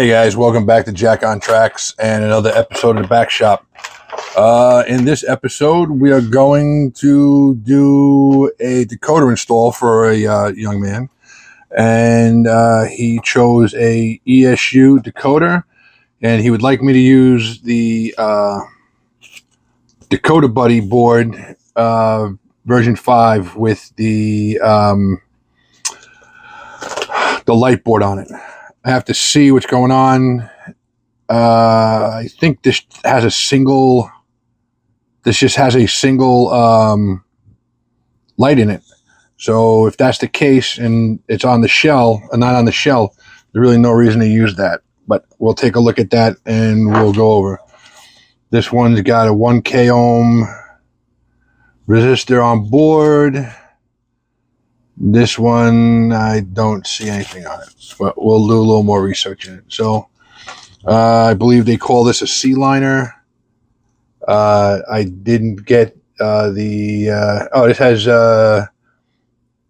Hey guys, welcome back to Jack on Tracks and another episode of the Back Shop. In this episode, we are going to do a decoder install for a young man, and he chose a ESU decoder, and he would like me to use the Decoder Buddy board version 5 with the light board on it. I have to see what's going on. I think this just has a single light in it. So if that's the case and it's on the shell and not on the shell, there's really no reason to use that. But we'll take a look at that and we'll go over. This one's got a 1K ohm resistor on board. This one, I don't see anything on it, but we'll do a little more research in it. So I believe they call this a C-liner. I didn't get this has a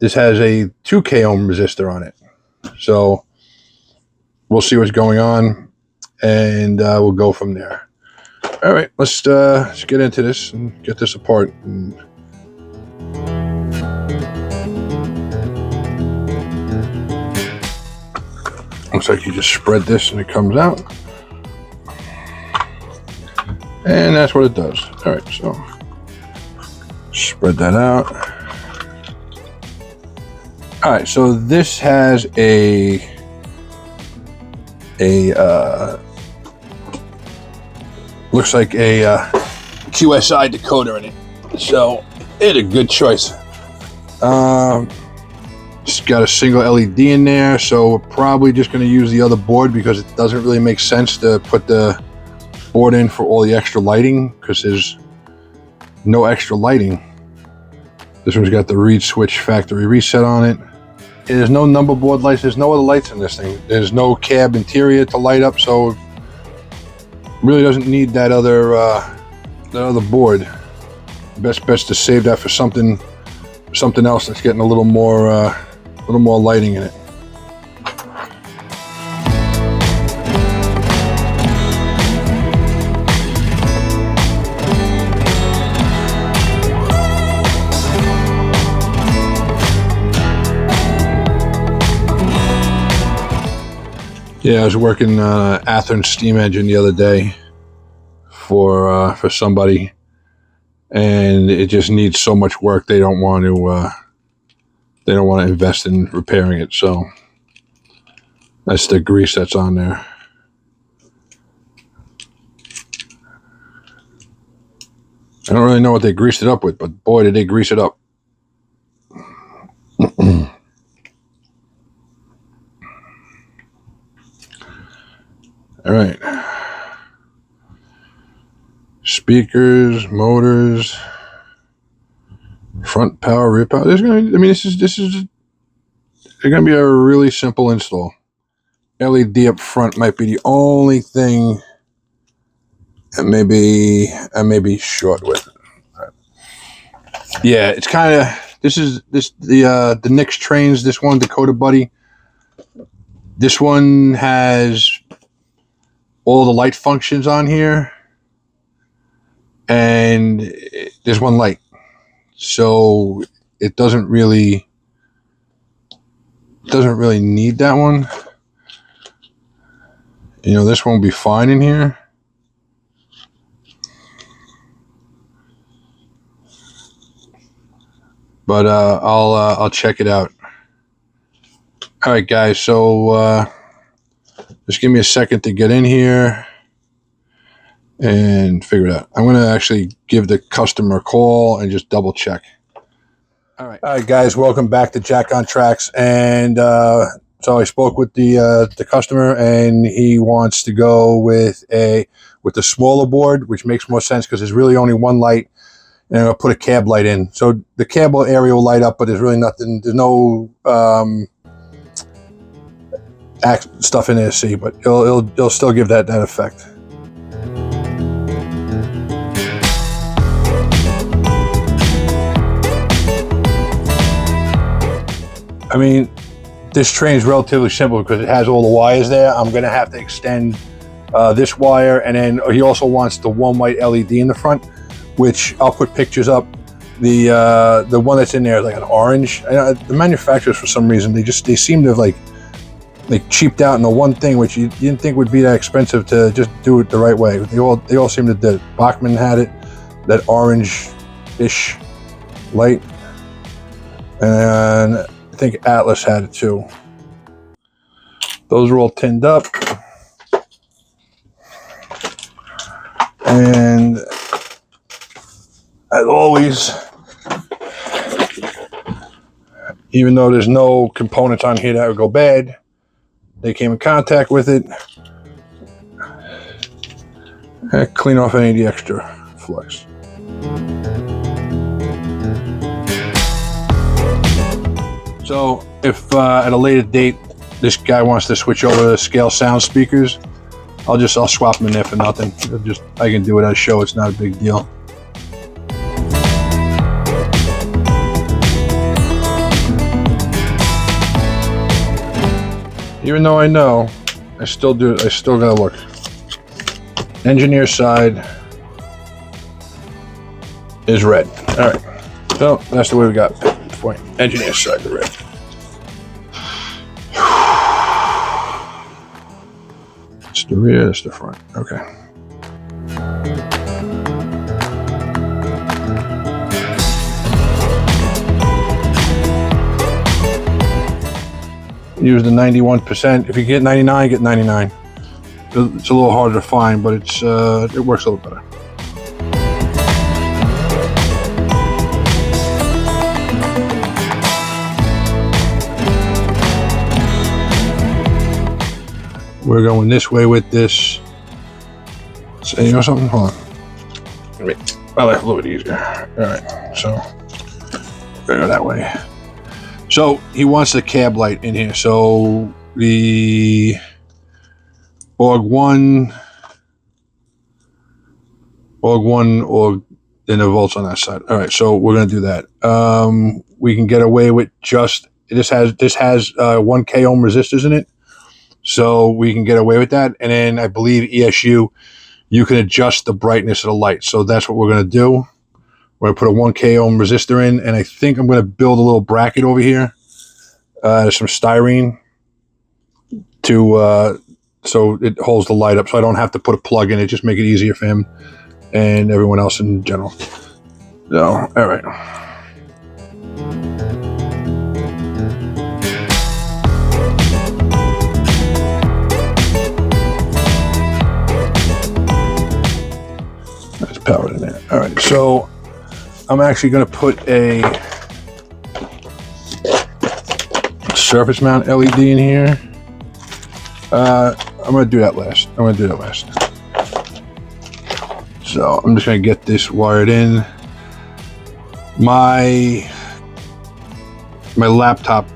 2K ohm resistor on it. So we'll see what's going on, and we'll go from there. All right, let's get into this and get this apart. Looks like you just spread this and it comes out. And that's what it does. All right, so spread that out. All right, so this has a looks like a QSI decoder in it. So it's a good choice. It's got a single LED in there, so we're probably just going to use the other board because it doesn't really make sense to put the board in for all the extra lighting because there's no extra lighting. This one's got the reed switch factory reset on it. There's no number board lights. There's no other lights in this thing. There's no cab interior to light up, so really doesn't need that other board. Best to save that for something else that's getting a little more lighting in it. Yeah, I was working Athearn steam engine the other day for somebody, and it just needs so much work. They don't want to invest in repairing it. So that's the grease that's on there. I don't really know what they greased it up with, but boy, did they grease it up. All right. Speakers, motors, front power, rear power. This is gonna be a really simple install. LED up front might be the only thing that maybe I may be short with. Yeah, it's kind of the Nix Trains. This one, Decoder Buddy. This one has all the light functions on here, and there's one light, so it doesn't really need that one. You know, this one will be fine in here. But I'll check it out. All right, guys. So just give me a second to get in here and figure it out. I'm going to actually give the customer a call and just double check. All right, guys. Welcome back to Jack on Tracks. And so I spoke with the customer, and he wants to go with the smaller board, which makes more sense because there's really only one light. And I'm going to put a cab light in. So the cab area will light up, but there's really nothing. There's no stuff in there to see, but it'll still give that effect. I mean, this train is relatively simple because it has all the wires there. I'm going to have to extend this wire, and then he also wants the one white LED in the front, which I'll put pictures up. The one that's in there is like an orange. The manufacturers, for some reason, they seem to have like cheaped out in the one thing which you didn't think would be that expensive to just do it the right way. They all seem to do it. Bachmann had it, that orange-ish light, and I think Atlas had it too. Those are all tinned up, and as always, even though there's no components on here that would go bad, they came in contact with it. Clean off any of the extra flux. So if at a later date this guy wants to switch over to scale sound speakers, I'll swap them in there for nothing. I can do it as a show. It's not a big deal. Even though I know, I still gotta look. Engineer side is red. All right, so that's the way we got it. Point. Engineer side is red. It's the rear, it's the front. Okay. Use the 91%. If you get 99, get 99. It's a little harder to find, but it works a little better. We're going this way with this. So, you know something? Hold on. Wait, I like a little bit easier. All right, so we're gonna go that way. So he wants the cab light in here. So the org1, then the volts on that side. All right, so we're gonna do that. We can get away with just this has 1K ohm resistors in it, so we can get away with that. And then I believe ESU, you can adjust the brightness of the light. So that's what we're gonna do. We're gonna put a 1K ohm resistor in, and I think I'm gonna build a little bracket over here. Some styrene to so it holds the light up, so I don't have to put a plug in it. Just make it easier for him and everyone else in general. So, all right. That's powered in there. All right, so I'm actually going to put a surface mount LED in here. I'm going to do that last. So I'm just going to get this wired in. My laptop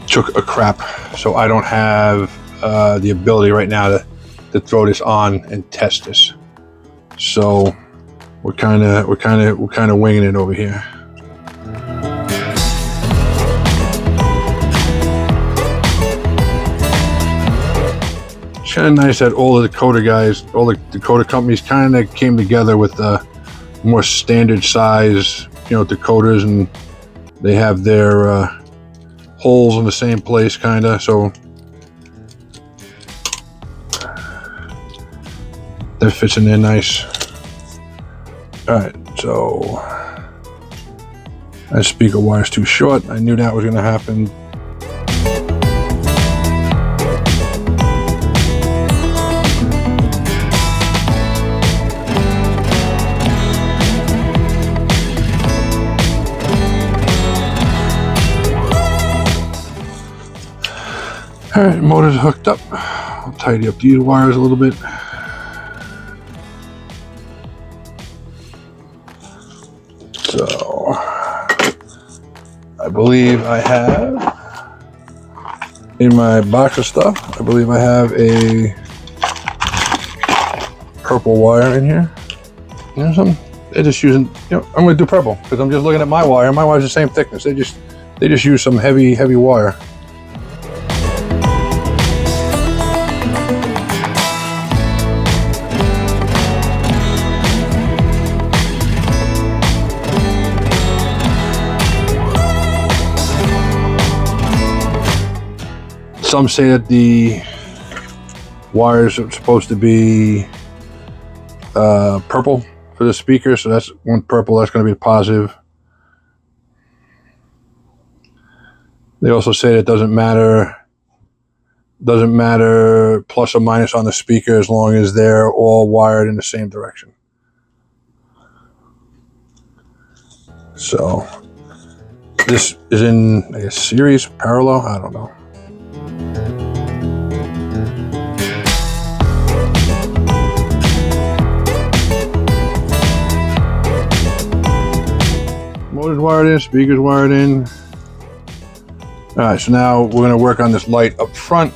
took a crap, so I don't have the ability right now to throw this on and test this. So we're kind of winging it over here. It's kind of nice that all the decoder guys, all the decoder companies kind of came together with more standard size, decoders, and they have their holes in the same place, kind of. So that fits in there nice. All right, so that speaker wire is too short. I knew that was going to happen. All right, motor's hooked up. I'll tidy up these wires a little bit. So, I believe I have, in my box of stuff, I believe I have a purple wire in here. You know something? They're just using, I'm going to do purple because I'm just looking at my wire. My wire's the same thickness. They They just use some heavy wire. Some say that the wires are supposed to be purple for the speaker, so that's one purple. That's going to be positive. They also say that it doesn't matter plus or minus on the speaker as long as they're all wired in the same direction. So this is in, I guess, series, parallel, I don't know. Motor's wired in, speaker's wired in. All right, so now we're going to work on this light up front.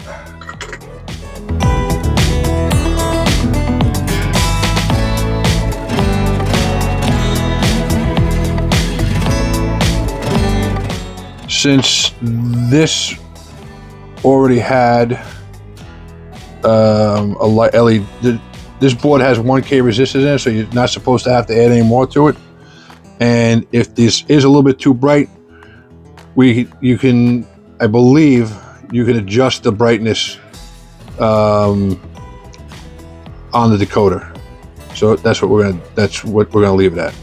Since this already had a light LED, this board has 1K resistors in it, so you're not supposed to have to add any more to it. And if this is a little bit too bright, I believe you can adjust the brightness on the decoder. So that's what we're gonna leave it at.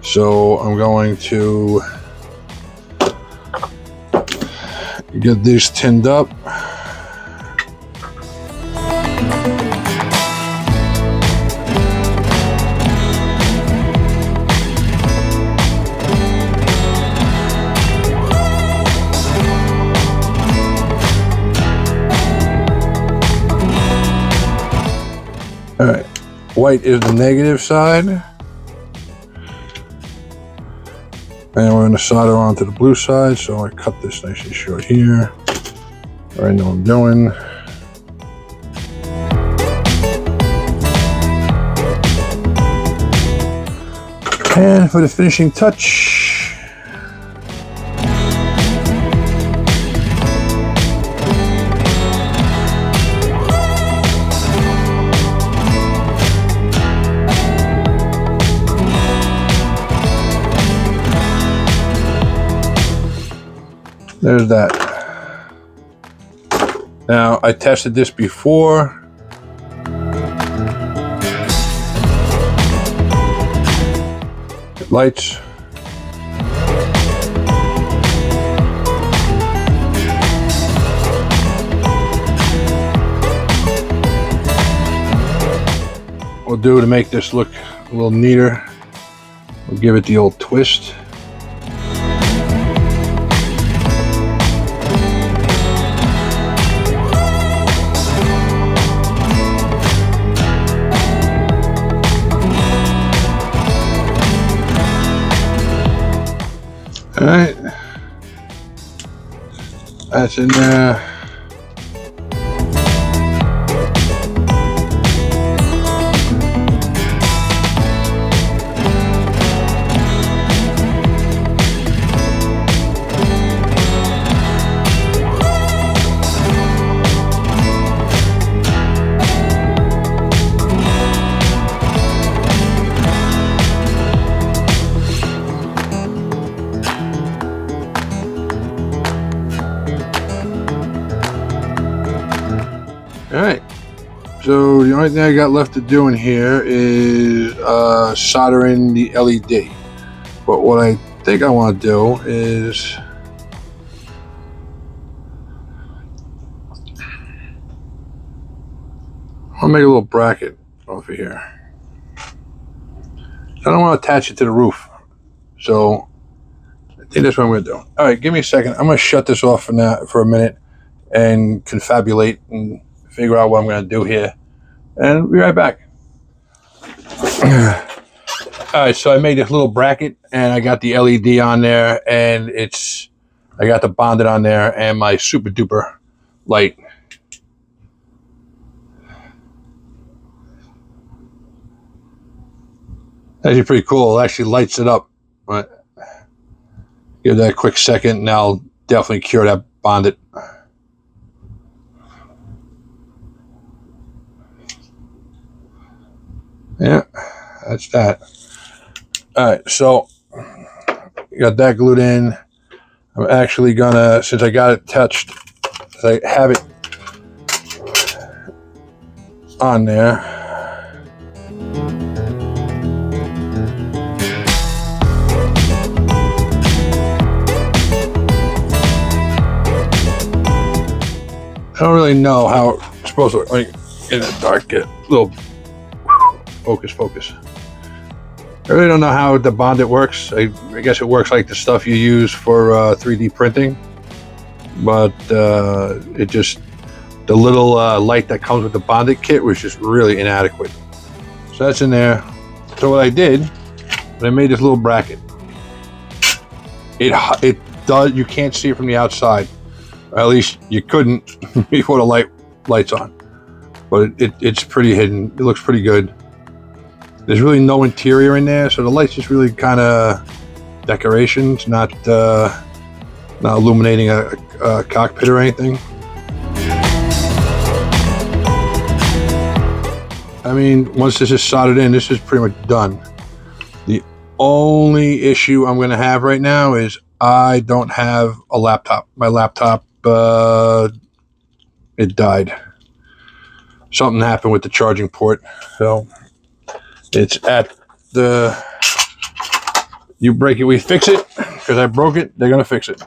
So I'm going to get these tinned up. All right, white is the negative side. And we're going to solder onto the blue side, so I cut this nice and short here. I know what I'm doing. And for the finishing touch, there's that. Now, I tested this before. Lights. We'll do to make this look a little neater. We'll give it the old twist. All right, that's in there. All right, so the only thing I got left to do in here is soldering the LED. But what I think I want to do is I'll make a little bracket over here. I don't want to attach it to the roof, so I think that's what I'm going to do. All right, give me a second. I'm going to shut this off for a minute and confabulate and figure out what I'm going to do here, and be right back. All right, so I made this little bracket, and I got the LED on there, and I got the bonded on there, and my super duper light. Actually pretty cool. It actually lights it up. But Give that a quick second, and I'll definitely cure that bonded. Yeah, that's that. All right, so got that glued in. I'm actually gonna, since I got it touched, I have it on there. I don't really know how it's supposed to look. Like in the dark, get a little focus. I really don't know how the bonded works. I guess it works like the stuff you use for 3D printing, but it just, the little light that comes with the bonded kit was just really inadequate. So that's in there. So what I did, I made this little bracket. It does, you can't see it from the outside. Or at least you couldn't before the light's on. But it's pretty hidden. It looks pretty good. There's really no interior in there, so the light's just really kind of decorations, not illuminating a cockpit or anything. I mean, once this is soldered in, this is pretty much done. The only issue I'm going to have right now is I don't have a laptop. My laptop, it died. Something happened with the charging port, so it's at the, you break it, we fix it, because I broke it, they're going to fix it.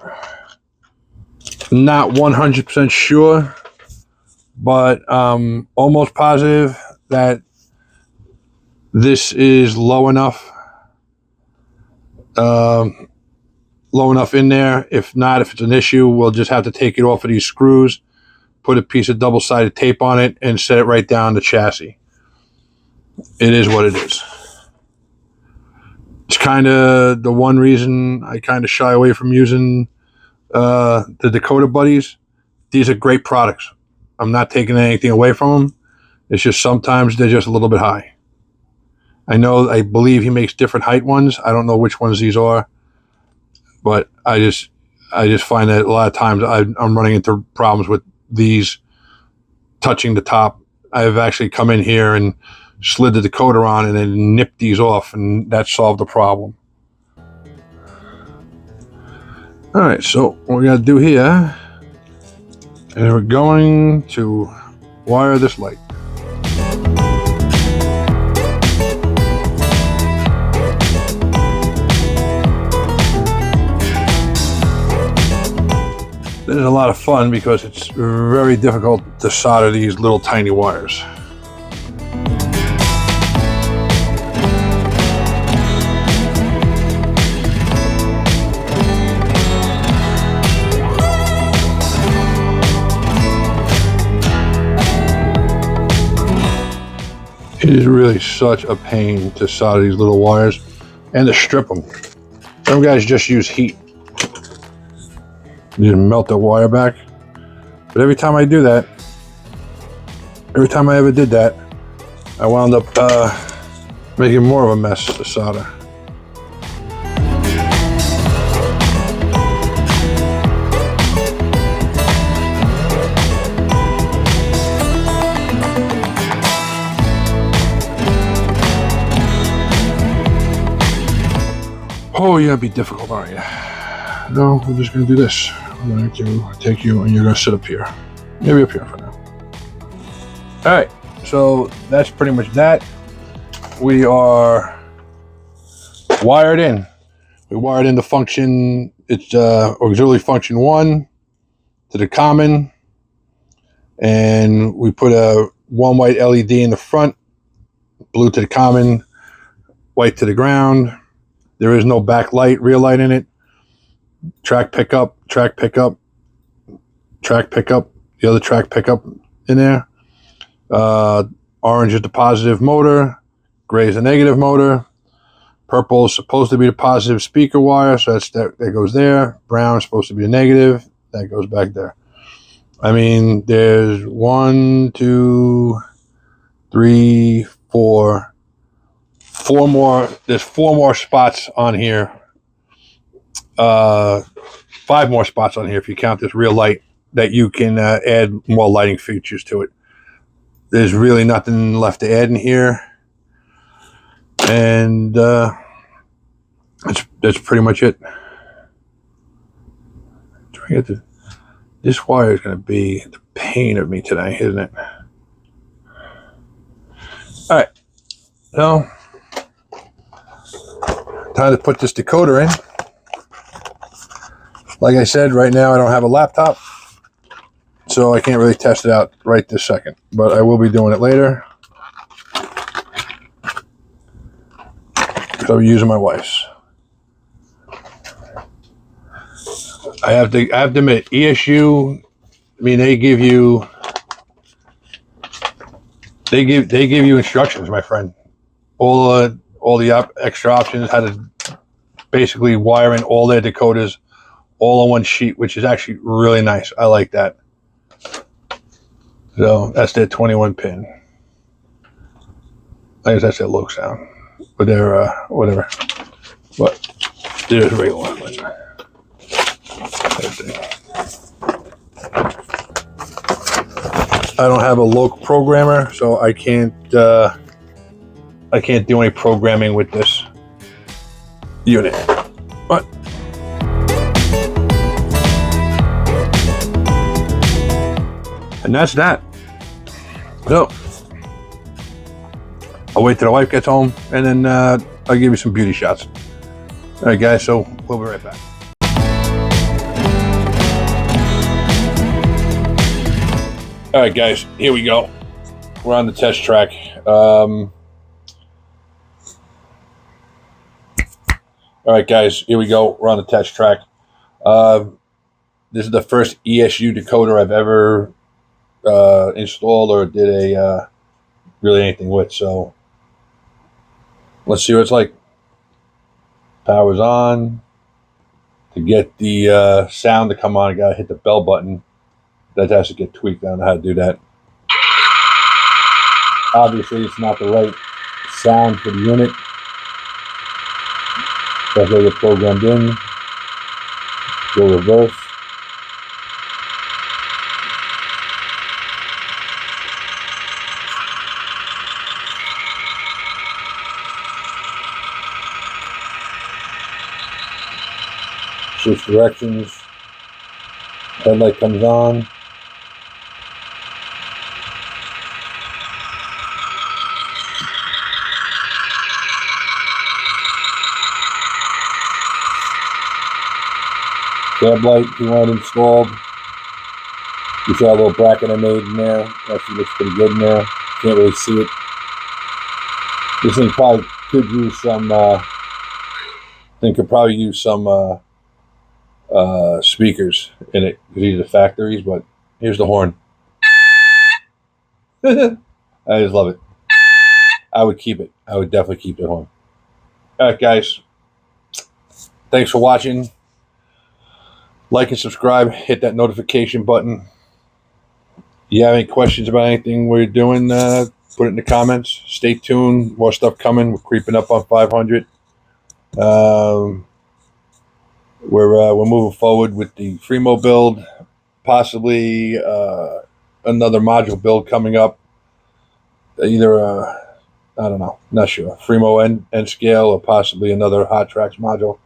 Not 100% sure, but almost positive that this is low enough in there. If not, if it's an issue, we'll just have to take it off of these screws, put a piece of double-sided tape on it, and set it right down the chassis. It is what it is. It's kind of the one reason I kind of shy away from using the decoder buddies. These are great products. I'm not taking anything away from them. It's just sometimes they're just a little bit high. I believe he makes different height ones. I don't know which ones these are, but I just find that a lot of times I'm running into problems with these touching the top. I've actually come in here and slid the decoder on and then nipped these off, and that solved the problem. All right, so what we got to do here is we're going to wire this light. This is a lot of fun because it's very difficult to solder these little tiny wires. It is really such a pain to solder these little wires and to strip them. Some guys just use heat. You just melt the wire back. But every time I do that, every time I ever did that, I wound up making more of a mess to solder. Oh, you're gonna be difficult, aren't you? No, we're just gonna do this. I'm going to take you and you're gonna sit up here. Maybe up here for now. All right, so that's pretty much that. We are wired in. We wired in the function, it's auxiliary function 1 to the common, and we put a one white LED in the front, blue to the common, white to the ground. There is no backlight, rear light in it. Track pickup, track pickup, track pickup, the other track pickup in there. Orange is the positive motor, gray is the negative motor. Purple is supposed to be the positive speaker wire, so that goes there. Brown is supposed to be a negative, that goes back there. I mean, there's 1, 2, 3, 4 more. There's 4 more spots on here 5 more spots on here if you count this real light that you can add more lighting features to it. There's really nothing left to add in here, and that's pretty much it. Trying to get the, this wire is going to be the pain of me today, isn't it? All right, so time to put this decoder in. Like I said, right now I don't have a laptop, so I can't really test it out right this second, but I will be doing it later. So I'm using my wife's. I have to admit, ESU, I mean, they give you instructions, my friend. All the extra options, how to basically wire in all their decoders all on one sheet, which is actually really nice. I like that. So that's their 21 pin. I guess that's their low sound, but they're whatever. But there's regular one. I don't have a local programmer, so I can't do any programming with this unit. But and that's that. So I'll wait till the wife gets home, and then I'll give you some beauty shots. All right, guys, so we'll be right back. All right, guys, here we go. We're on the test track. All right, guys, here we go. We're on the test track. This is the first ESU decoder I've ever installed or did a really anything with. So let's see what it's like. Power's on. To get the sound to come on, I gotta hit the bell button. That has to get tweaked. I don't know how to do that. Obviously, it's not the right sound for the unit. That's where it's programmed in. Go reverse. Switch directions. Headlight comes on. Cab light, if you want it installed. You saw a little bracket I made in there. Actually looks pretty good in there. Can't really see it. This thing probably could use some, speakers in it, because these are factories, but here's the horn. I just love it. I would keep it. I would definitely keep the horn. All right, guys. Thanks for watching. Like and subscribe. Hit that notification button. You have any questions about anything we're doing, put it in the comments. Stay tuned. More stuff coming. We're creeping up on 500. We're moving forward with the Fremo build. Possibly another module build coming up. Either I don't know. Not sure. Fremo N scale, or possibly another Hot Tracks module.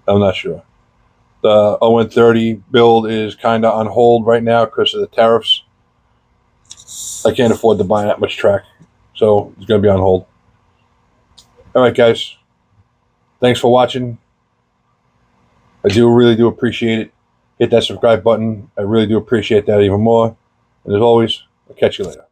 I'm not sure. The ON30 build is kind of on hold right now because of the tariffs. I can't afford to buy that much track, so it's going to be on hold. All right, guys. Thanks for watching. I really do appreciate it. Hit that subscribe button. I really do appreciate that even more. And as always, I'll catch you later.